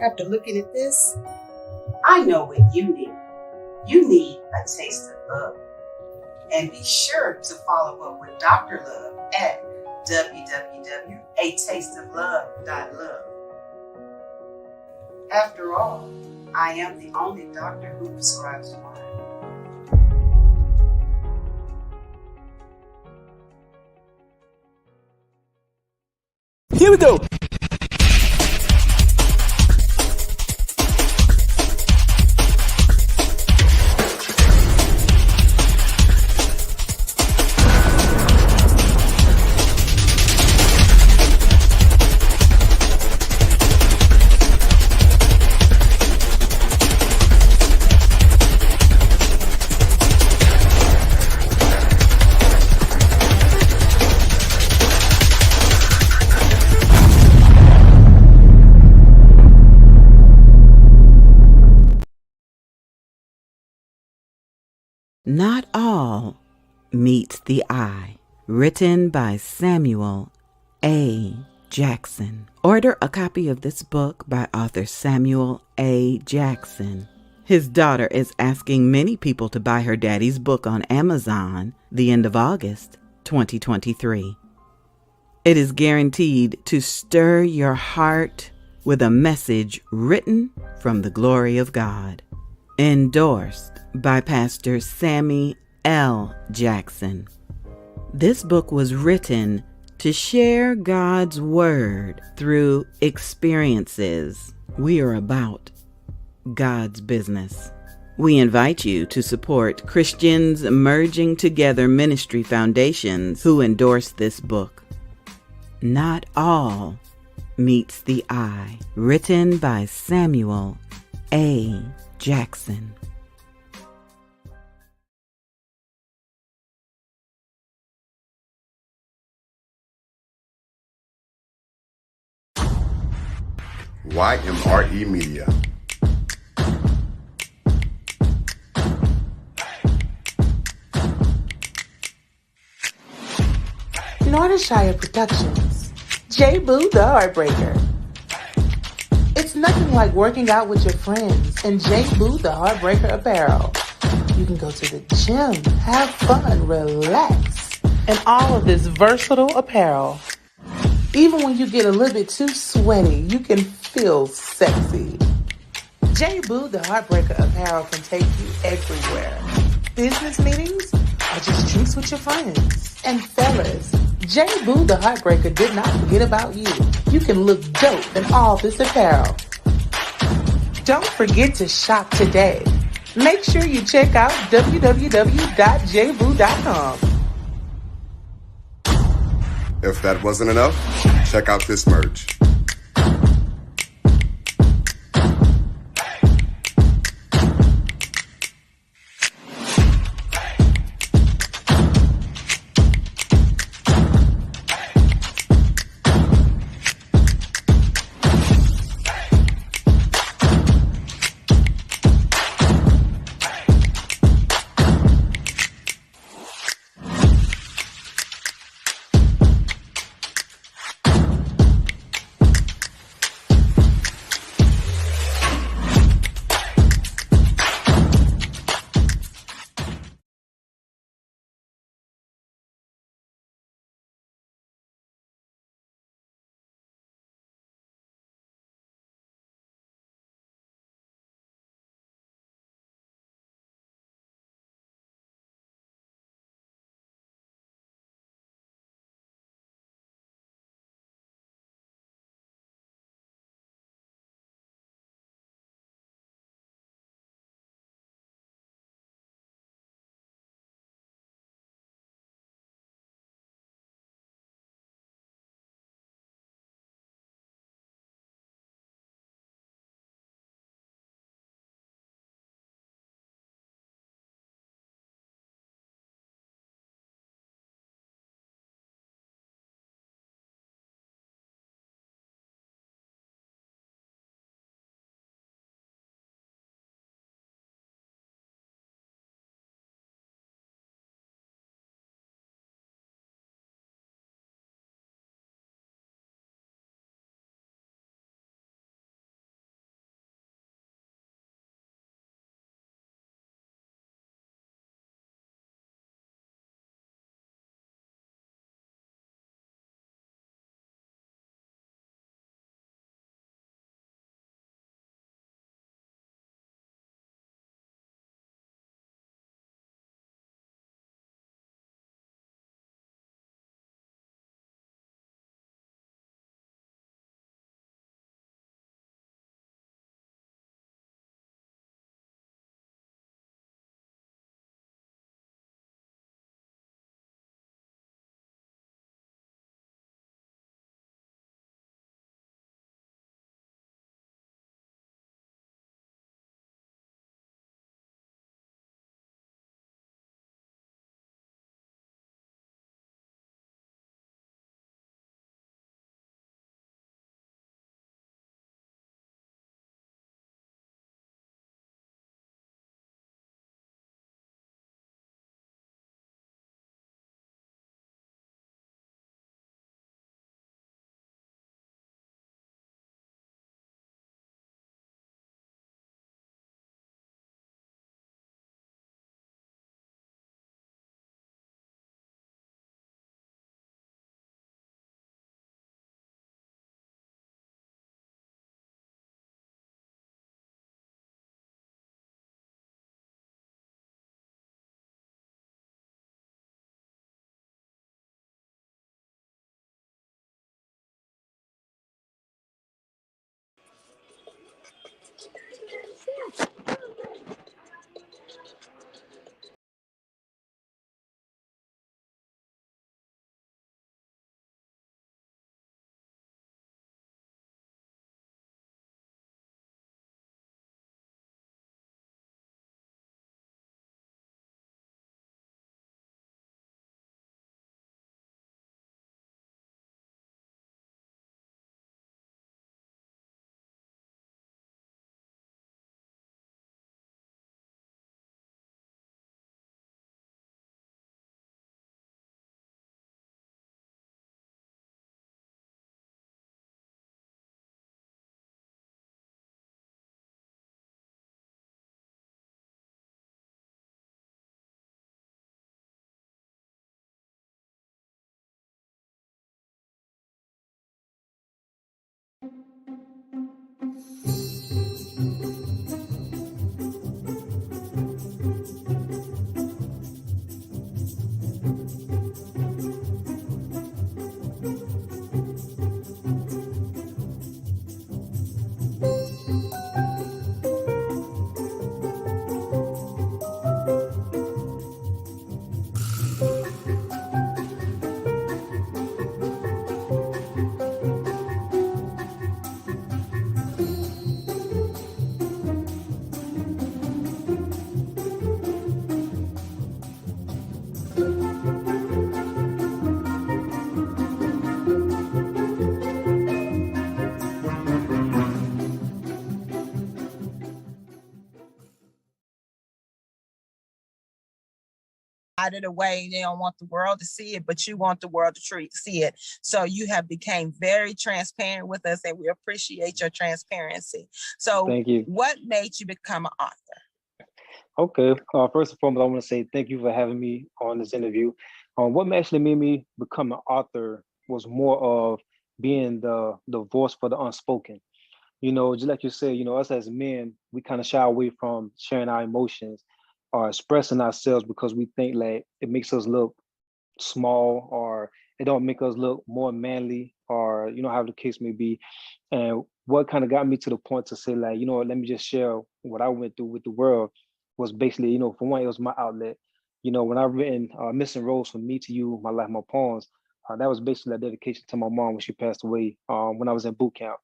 After looking at this, I know what you need. You need a taste of love. And be sure to follow up with Dr. Love at www.atasteoflove.love. After all, I am the only doctor who prescribes wine. Here we go. Not All Meets the Eye, written by Samuel A. Jackson. Order a copy of this book by author Samuel A. Jackson. His daughter is asking many people to buy her daddy's book on Amazon the end of August 2023. It is guaranteed to stir your heart with a message written from the glory of God. Endorsed by Pastor Sammy L. Jackson. This book was written to share God's Word through experiences. We are about God's business. We invite you to support Christians Merging Together Ministry Foundations who endorse this book. Not All Meets the Eye, written by Samuel A. Jackson. YMRE Media. Nordershire Productions. J. Boo the Heartbreaker. It's nothing like working out with your friends in J. Boo the Heartbreaker apparel. You can go to the gym, have fun, relax, and all of this versatile apparel. Even when you get a little bit too sweaty, you can feel sexy. J. Boo the Heartbreaker apparel can take you everywhere. Business meetings or just drinks with your friends. And fellas, J. Boo the Heartbreaker did not forget about you. You can look dope in all this apparel. Don't forget to shop today. Make sure you check out www.jboo.com. If that wasn't enough, check out this merch. it away. They don't want the world to see it, but you want the world to see it. So you have become very transparent with us, and we appreciate your transparency. So thank you. what made you become an author? Okay. First and foremost, I want to say thank you for having me on this interview. What actually made me become an author was more of being the voice for the unspoken. You know, just like you said, you know, us as men, we kind of shy away from sharing our emotions or expressing ourselves because we think like it makes us look small, or it don't make us look more manly, or you know, how the case may be. And what kind of got me to the point to say like, you know what, let me just share what I went through with the world was basically, you know, for one, it was my outlet. You know, when I've written Missing Rose, From Me to You, My Life, My Poems, that was basically a dedication to my mom when she passed away when I was in boot camp.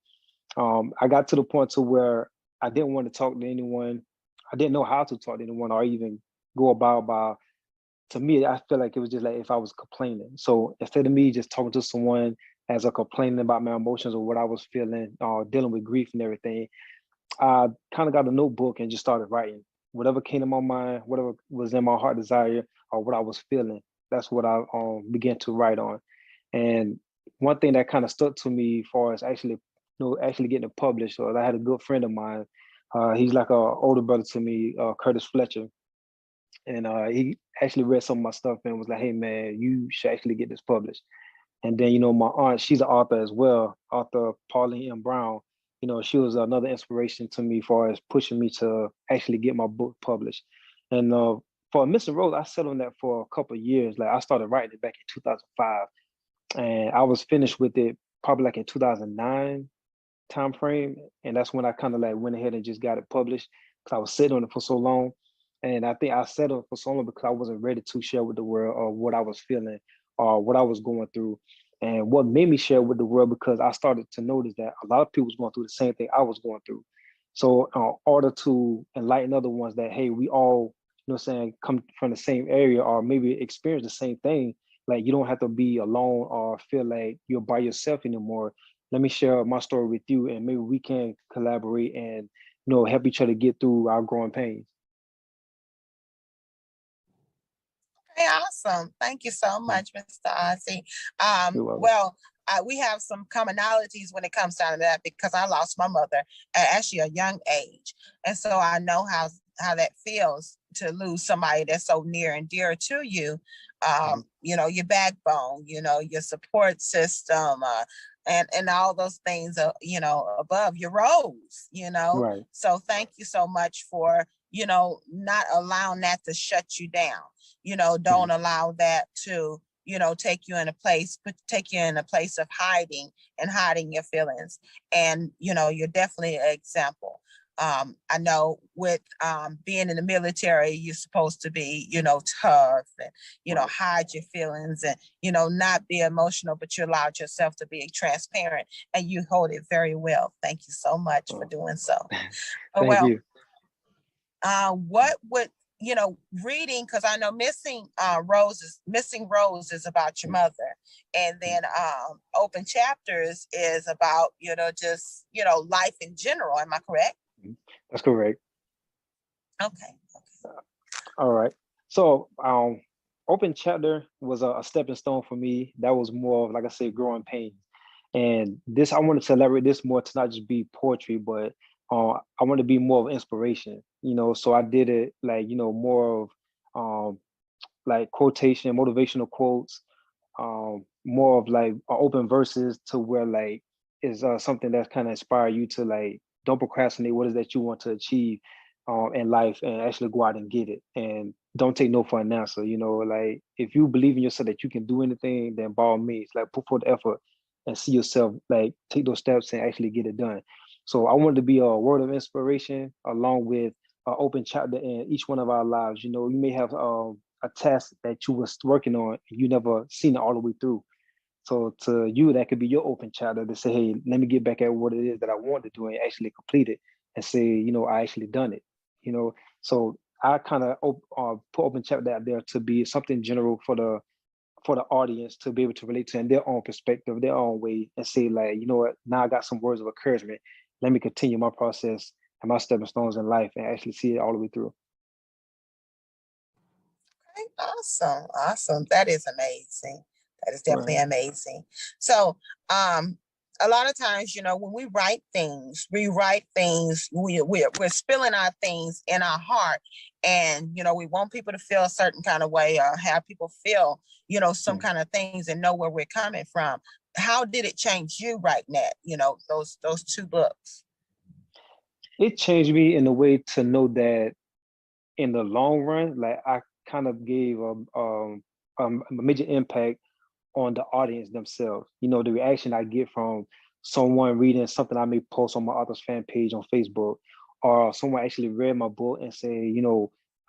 I got to the point to where I didn't want to talk to anyone. I didn't know how to talk to anyone or even go about by. To me, I feel like it was just like if I was complaining. So instead of me just talking to someone as a complaining about my emotions or what I was feeling, dealing with grief and everything, I kind of got a notebook and just started writing whatever came to my mind, whatever was in my heart desire, or what I was feeling. That's what I began to write on. And one thing that kind of stuck to me as far as actually, actually getting it published, or I had a good friend of mine. He's like a older brother to me, Curtis Fletcher, and he actually read some of my stuff and was like, "Hey man, you should actually get this published." And then, you know, my aunt, she's an author as well, author Pauline M. Brown. You know, she was another inspiration to me as far as pushing me to actually get my book published. And for Mr. Rose, I sat on that for a couple of years. Like I started writing it back in 2005, and I was finished with it probably like in 2009 time frame. And that's when I kind of like went ahead and just got it published because I was sitting on it for so long. And I think I settled for so long because I wasn't ready to share with the world or what I was feeling or what I was going through. And what made me share with the world, because I started to notice that a lot of people was going through the same thing I was going through. So in order to enlighten other ones that, hey, we all, you know what I'm saying, come from the same area or maybe experience the same thing, like you don't have to be alone or feel like you're by yourself anymore. Let me share my story with you, and maybe we can collaborate and, you know, help each other get through our growing pains. Okay, awesome. Thank you so much, Mr. Ozzy. You're welcome. Well, we have some commonalities when it comes down to that because I lost my mother at actually a young age. And so I know how that feels to lose somebody that's so near and dear to you. You know, your backbone, you know, your support system, and all those things, you know, above your rose, you know. Right. So thank you so much for, you know, not allowing that to shut you down. You know, don't allow that to, you know, take you in a place of hiding and hiding your feelings. And, you know, you're definitely an example. I know with being in the military, you're supposed to be, you know, tough and, you know, hide your feelings and, you know, not be emotional, but you allowed yourself to be transparent and you hold it very well. Thank you so much for doing so. Thank you. What would, you know, reading, because I know Missing Rose is about your mother, and then Open Chapters is about, you know, just, you know, life in general. Am I correct? That's correct. Okay. All right. So Open Chapter was a stepping stone for me. That was more of, like I said, growing pains. And this, I wanted to elaborate this more to not just be poetry, but I want to be more of inspiration, you know. So I did it like, you know, more of like quotation, motivational quotes, more of like open verses to where like is something that's kind of inspire you to like don't procrastinate. What is that you want to achieve in life, and actually go out and get it, and don't take no for an answer. You know, like if you believe in yourself that you can do anything, then by all means, like put forth the effort and see yourself like take those steps and actually get it done. So I wanted to be a word of inspiration along with an open chapter in each one of our lives. You know, you may have a task that you was working on, you never seen it all the way through. So to you, that could be your open chapter to say, hey, let me get back at what it is that I want to do and actually complete it and say, you know, I actually done it. You know, so I kind of put open chapter out there to be something general for the audience to be able to relate to in their own perspective, their own way, and say like, you know what, now I got some words of encouragement. Let me continue my process and my stepping stones in life and actually see it all the way through. Okay, Awesome. That is amazing. That is definitely Right. amazing. So, a lot of times, when we write things, we're spilling our things in our heart, and we want people to feel a certain kind of way, or have people feel, some kind of things, and know where we're coming from. How did it change you writing that? Those two books. It changed me in a way to know that in the long run, like I kind of gave a major impact on the audience themselves. The reaction I get from someone reading something I may post on my author's fan page on Facebook, or someone actually read my book and say,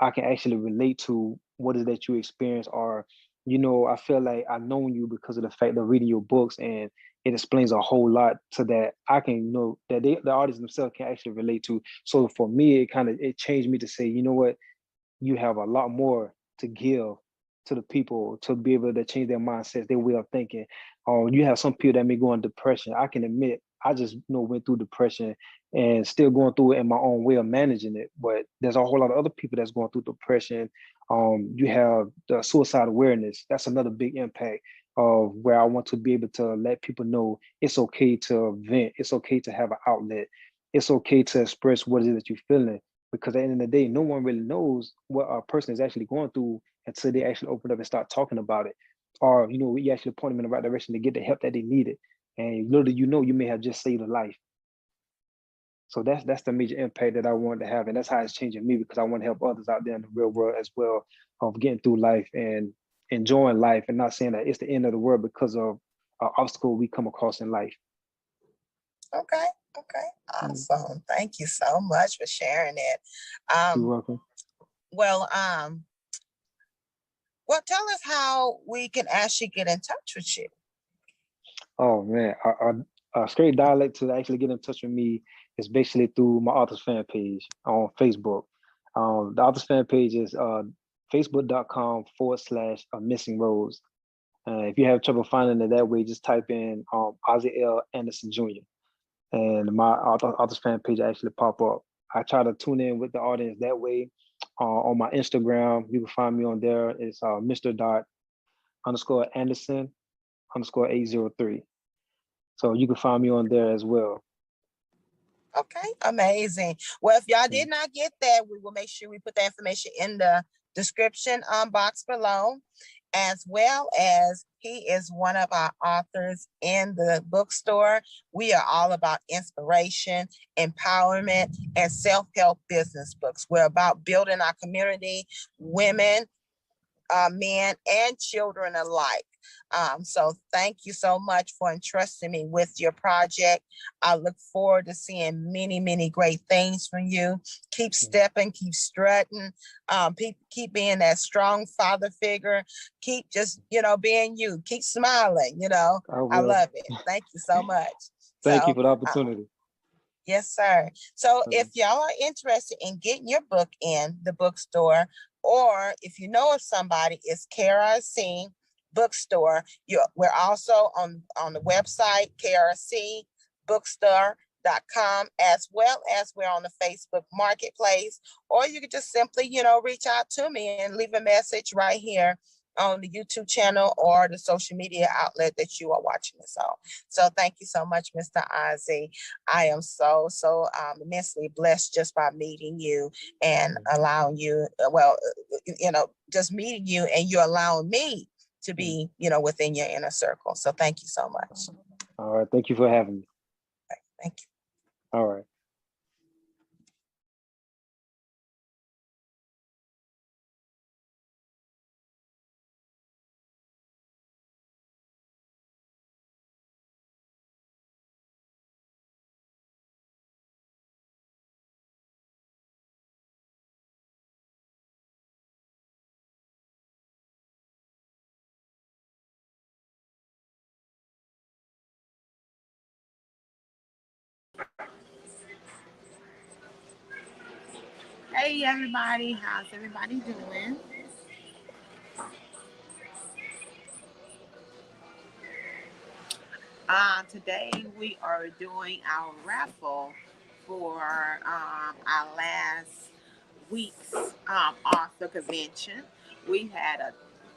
I can actually relate to what is that you experience, or, I feel like I've known you because of the fact of reading your books, and it explains a whole lot to that I can, that the audience themselves can actually relate to. So for me, it changed me to say, you know what, you have a lot more to give to the people to be able to change their mindsets, their way of thinking. You have some people that may go in depression. I can admit, I just went through depression and still going through it in my own way of managing it. But there's a whole lot of other people that's going through depression. You have the suicide awareness. That's another big impact of where I want to be able to let people know it's okay to vent. It's okay to have an outlet. It's okay to express what it is that you're feeling, because at the end of the day, no one really knows what a person is actually going through until they actually open up and start talking about it. Or, you actually point them in the right direction to get the help that they needed. And little you may have just saved a life. So that's the major impact that I wanted to have. And that's how it's changing me, because I want to help others out there in the real world as well, of getting through life and enjoying life, and not saying that it's the end of the world because of an obstacle we come across in life. Okay. Awesome. Thank you so much for sharing it. You're welcome. Well, tell us how we can actually get in touch with you. Oh man, a straight dialect to actually get in touch with me is basically through my author's fan page on Facebook. The author's fan page is facebook.com/a missing rose. If you have trouble finding it that way, just type in Ozzie L. Anderson Jr. and my author's fan page actually pop up. I try to tune in with the audience that way. On my Instagram, you can find me on there. It's Mr._Anderson_803. So you can find me on there as well. Okay, amazing. Well, if y'all did not get that, we will make sure we put the information in the description box below, as well as he is one of our authors in the bookstore. We are all about inspiration, empowerment, and self-help business books. We're about building our community, women, men, and children alike. So thank you so much for entrusting me with your project. I look forward to seeing many, many great things from you. Keep stepping, keep strutting, keep being that strong father figure. Keep just, being you. Keep smiling, I love it. Thank you so much. Thank you for the opportunity. Yes, sir. So if y'all are interested in getting your book in the bookstore, or if you know of somebody, it's KRC Bookstore. We're also on the website, krcbookstore.com, as well as we're on the Facebook Marketplace. Or you could just simply, reach out to me and leave a message right here on the YouTube channel or the social media outlet that you are watching this on. So thank you so much, Mr. Ozzie. I am so immensely blessed just by meeting you and allowing you, just meeting you, and you allowing me to be, within your inner circle. So thank you so much. All right. Thank you for having me. Thank you. All right. Hey everybody, how's everybody doing? Today we are doing our raffle for our last week's author convention. We had a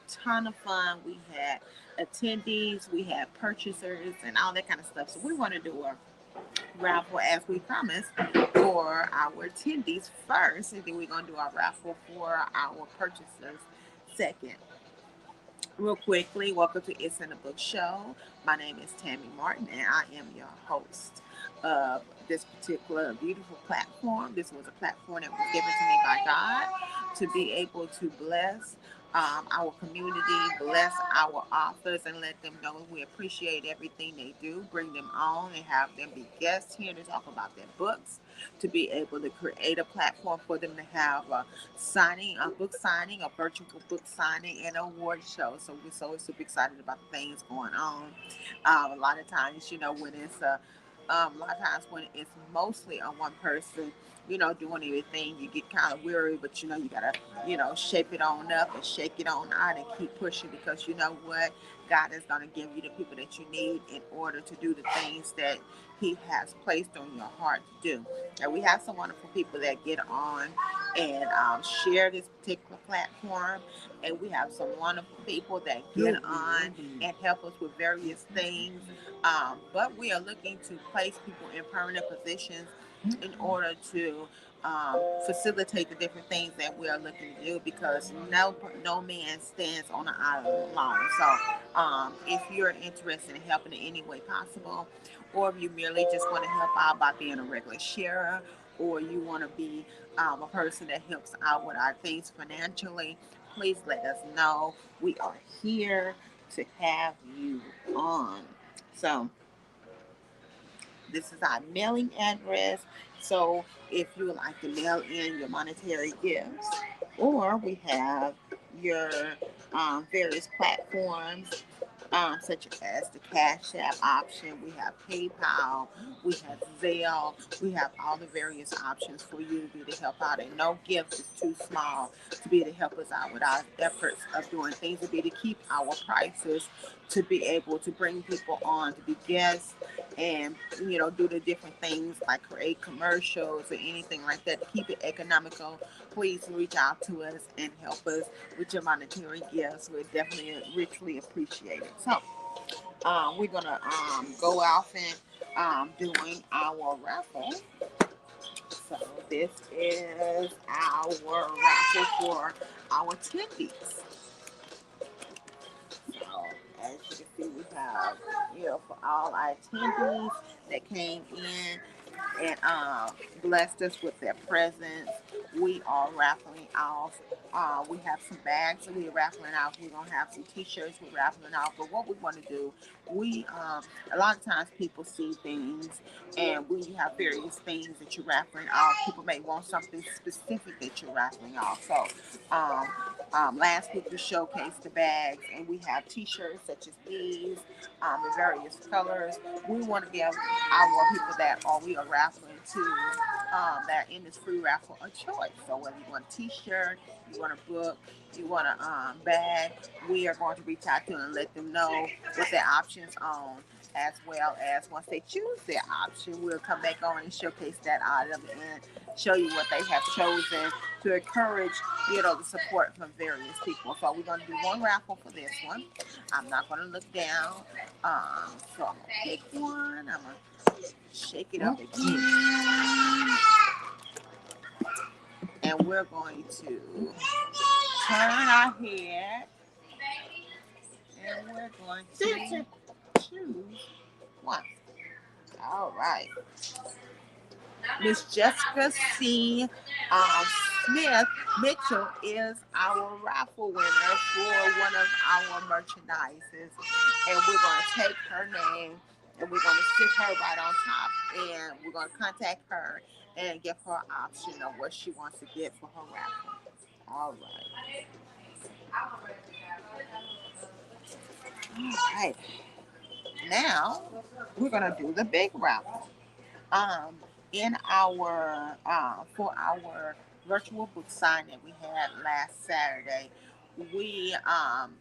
ton of fun. We had attendees, we had purchasers, and all that kind of stuff. So we want to do a raffle as we promised for our attendees first, and then we're going to do our raffle for our purchasers second. Real quickly, welcome to It's in the Book Show. My name is Tammy Martin, and I am your host of this particular beautiful platform. This was a platform that was given to me by God to be able to bless our community, bless our authors, and let them know we appreciate everything they do. Bring them on and have them be guests here to talk about their books. To be able to create a platform for them to have signing, a book signing, a virtual book signing, and an award show. So we're so super excited about the things going on. A lot of times, when it's a lot of times when it's mostly on one person, doing everything, you get kind of weary, but you gotta, shape it on up and shake it on out and keep pushing because you know what? God is gonna give you the people that you need in order to do the things that He has placed on your heart to do. And we have some wonderful people that get on and share this particular platform. And we have some wonderful people that get on and help us with various things. But we are looking to place people in permanent positions in order to facilitate the different things that we are looking to do because no man stands on an island alone. So if you're interested in helping in any way possible, or if you merely just want to help out by being a regular sharer, or you want to be a person that helps out with our things financially, please let us know. We are here to have you on. So this is our mailing address. So if you would like to mail in your monetary gifts, or we have your various platforms such as the Cash App option. We have PayPal, we have Zelle, we have all the various options for you to be able to help out. And no gift is too small to be able to help us out with our efforts of doing things to be able to keep our prices, to be able to bring people on to be guests and do the different things like create commercials or anything like that to keep it economical. Please reach out to us and help us with your monetary gifts. We're definitely richly appreciated. So we're gonna go off and doing our raffle. So this is our raffle for our attendees. So as you can see, we have for all our attendees that came in and blessed us with their presence. We are raffling off. We have some bags that we're raffling off. We're gonna have some T-shirts we're raffling off. But what we want to do, we a lot of times people see things, and when you have various things that you're raffling off, people may want something specific that you're raffling off. So last week we showcased the bags, and we have T-shirts such as these, in various colors. We want to give our people that we are raffling to that are in this free raffle a choice. So whether you want a T-shirt, you want a book, you want a bag, we are going to reach out to them and let them know what their options on. As well as once they choose their option, we'll come back on and showcase that item and show you what they have chosen to encourage, the support from various people. So we're going to do one raffle for this one. I'm not going to look down. So I'm going to pick one. I'm going to shake it up again. And we're going to turn our head. And we're going to choose one. All right. Miss Jessica C. Smith Mitchell is our raffle winner for one of our merchandises. And we're going to take her name and we're going to stick her right on top. And we're going to contact her and give her an option of what she wants to get for her raffle. All right. All right. Now we're going to do the big raffle. In our for our virtual book sign that we had last Saturday, we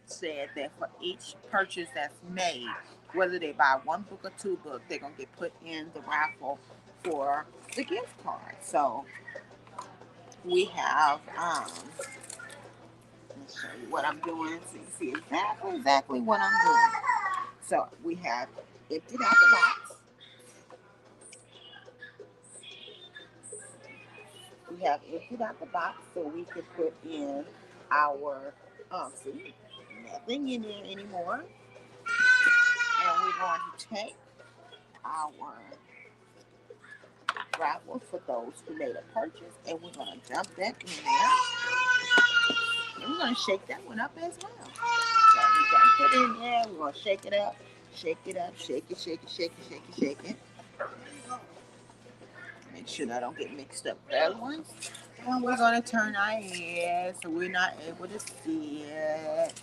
said that for each purchase that's made, whether they buy one book or two books, they're gonna get put in the raffle for the gift card. So we have let me show you what I'm doing so you see exactly what I'm doing. So we have emptied out the box. We have emptied out the box so we can put in our see, nothing in there anymore. And we're going to take our raffle for those who made a purchase, and we're going to dump that in there. And we're going to shake that one up as well. So we dump it in there. We're going to shake it up, shake it up, shake it, shake it, shake it, shake it, shake it. Make sure that I don't get mixed up with the other ones. And we're going to turn our head so we're not able to see it.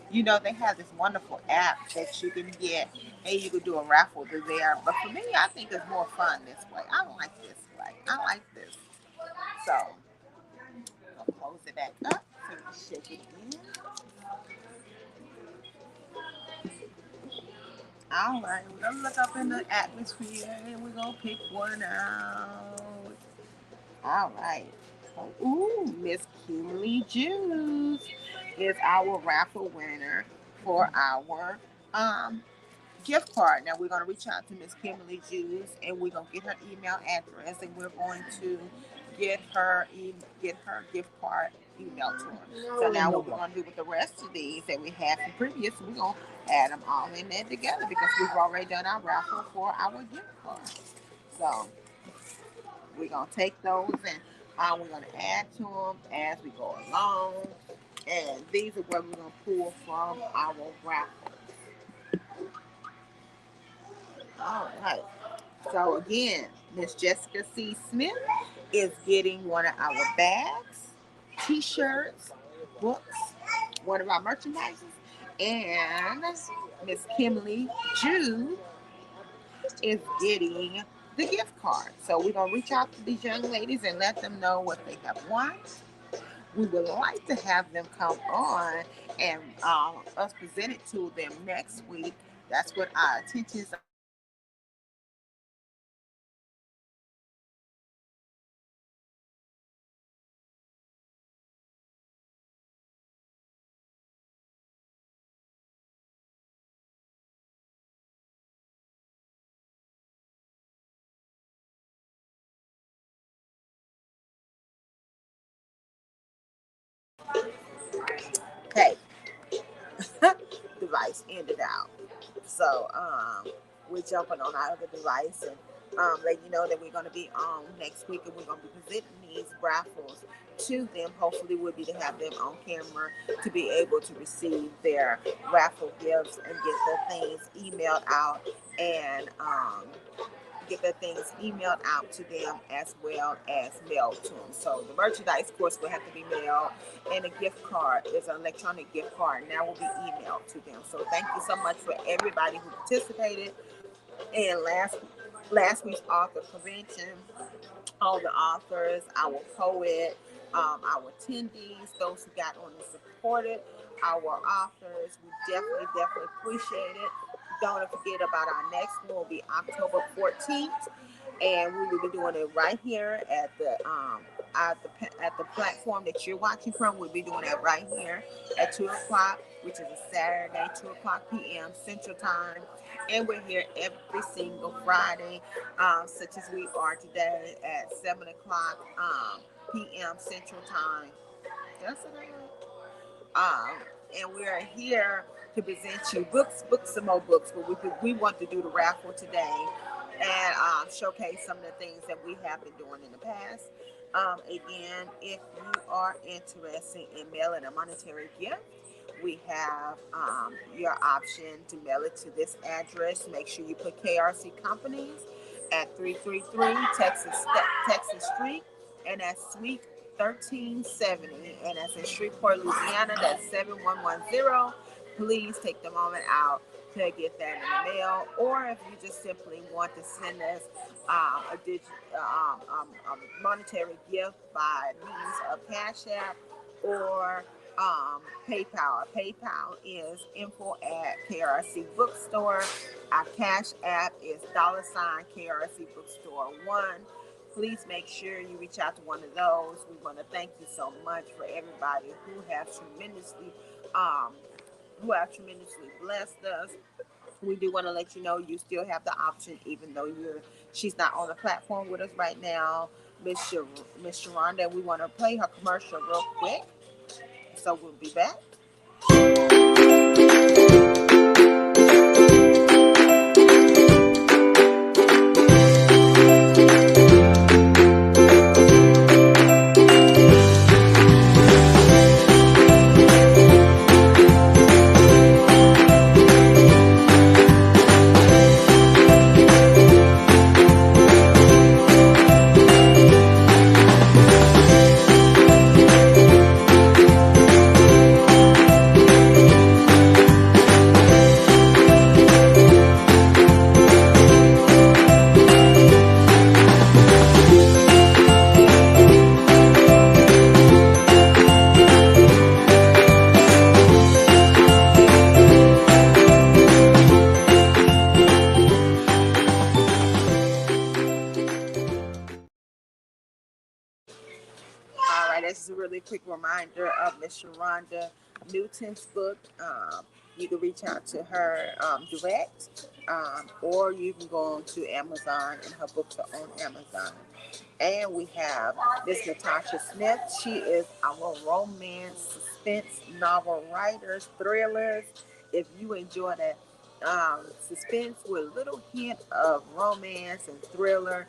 You know, they have this wonderful app that you can get and you can do a raffle there. But for me, I think it's more fun this way. I like this way. I like this. So, I'll close it back up so we shake it in. All right, we're going to look up in the atmosphere and we're going to pick one out. All right. Ooh, Miss Kimberly Juice is our raffle winner for our gift card. Now we're going to reach out to Miss Kimberly Juice and we're going to get her email address and we're going to get her gift card emailed to her. So now what we're going to do with the rest of these that we had from previous, we're going to add them all in there together because we've already done our raffle for our gift card. So we're going to take those and we're going to add to them as we go along. And these are what we're going to pull from our raffle. All right. So again, Miss Jessica C. Smith is getting one of our bags, t-shirts, books, one of our merchandises, and Miss Kimberly Jude is getting the gift card. So we're going to reach out to these young ladies and let them know what they have won. We would like to have them come on and us present it to them next week. That's what our intentions are. Okay, device ended out. So we're jumping on our other device and let you know that we're going to be on next week and we're going to be presenting these raffles to them. Hopefully we'll be to have them on camera to be able to receive their raffle gifts and get their things emailed out and get their things emailed out to them as well as mailed to them. So the merchandise, of course, will have to be mailed, and a gift card is an electronic gift card, and that will be emailed to them. So thank you so much for everybody who participated in last week's author convention. All the authors, our poet, our attendees, those who got on and supported our authors. We definitely appreciate it. Don't forget about our next one will be October 14th, and we will be doing it right here at the platform that you're watching from. We'll be doing it right here at 2 o'clock, which is a Saturday, 2 o'clock p.m. Central Time. And we're here every single Friday, such as we are today at 7 o'clock p.m. Central Time. That's it. And we are here to present you books, some more books. But we want to do the raffle today and showcase some of the things that we have been doing in the past. Again, if you are interested in mailing a monetary gift, we have your option to mail it to this address. Make sure you put KRC Companies at 333 Texas Street, and that's Suite 1370, and that's in Shreveport, Louisiana. That's 7110. Please take the moment out to get that in the mail, or if you just simply want to send us a monetary gift by means of Cash App or PayPal. PayPal is info@KRC Bookstore. Our Cash App is $KRC Bookstore 1. please make sure you reach out to one of those. We want to thank you so much for everybody um, who have tremendously blessed us. We do want to let you know you still have the option, even though she's not on the platform with us right now. Miss Sharonda, we want to play her commercial real quick, so we'll be back. All right, this is a really quick reminder of Miss Sharonda Newton's book. You can reach out to her direct, or you can go on to Amazon, and her books are on Amazon. And we have Miss Natasha Smith. She is our romance, suspense novel writers, thrillers. If you enjoy that suspense with a little hint of romance and thriller,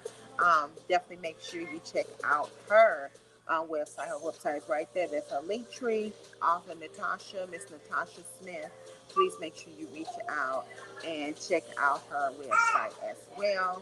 definitely make sure you check out her website. Her website is right there. That's her link tree. Author Natasha, Miss Natasha Smith. Please make sure you reach out and check out her website as well.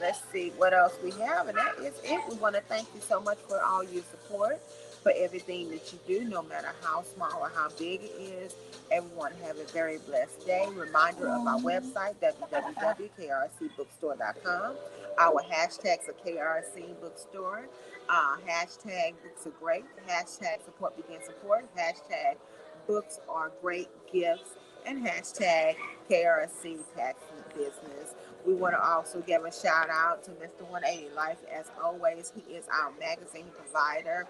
Let's see what else we have, and that is it. We want to thank you so much for all your support, for everything that you do, no matter how small or how big it is. Everyone have a very blessed day. Reminder of our website, www.krcbookstore.com. Our hashtags are KRC Bookstore, hashtag books are great, hashtag support begin support, hashtag books are great gifts, and hashtag KRC tax business. We want to also give a shout out to Mr. 180 Life. As always, he is our magazine provider.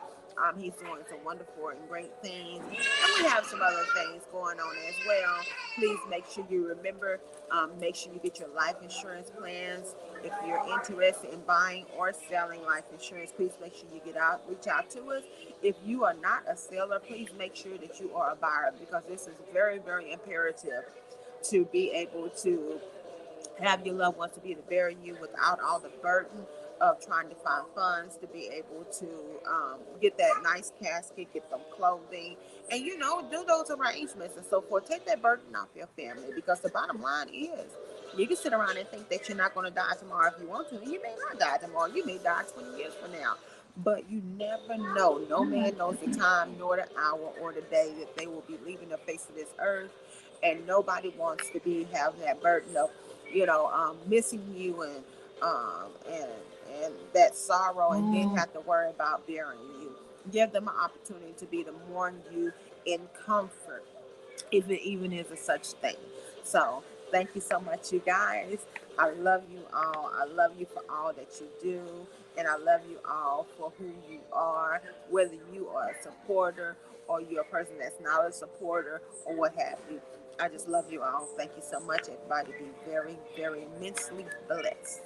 He's doing some wonderful and great things. And we have some other things going on as well. Please make sure you remember, make sure you get your life insurance plans. If you're interested in buying or selling life insurance, please make sure you reach out to us. If you are not a seller, please make sure that you are a buyer, because this is very, very imperative to be able to have your loved ones to be able to bury you without all the burden of trying to find funds to be able to get that nice casket, get them clothing, and do those arrangements and so forth. Take that burden off your family, because the bottom line is, you can sit around and think that you're not going to die tomorrow if you want to. You may not die tomorrow. You may die 20 years from now. But you never know. No man knows the time, nor the hour, or the day that they will be leaving the face of this earth. And nobody wants to have that burden of missing you and that sorrow, and then have to worry about burying you. Give them an opportunity to be to mourn you in comfort, if it even is a such thing. So thank you so much, you guys. I love you all. I love you for all that you do, and I love you all for who you are, whether you are a supporter or you're a person that's not a supporter or what have you. I just love you all. Thank you so much, everybody. Be very, very immensely blessed.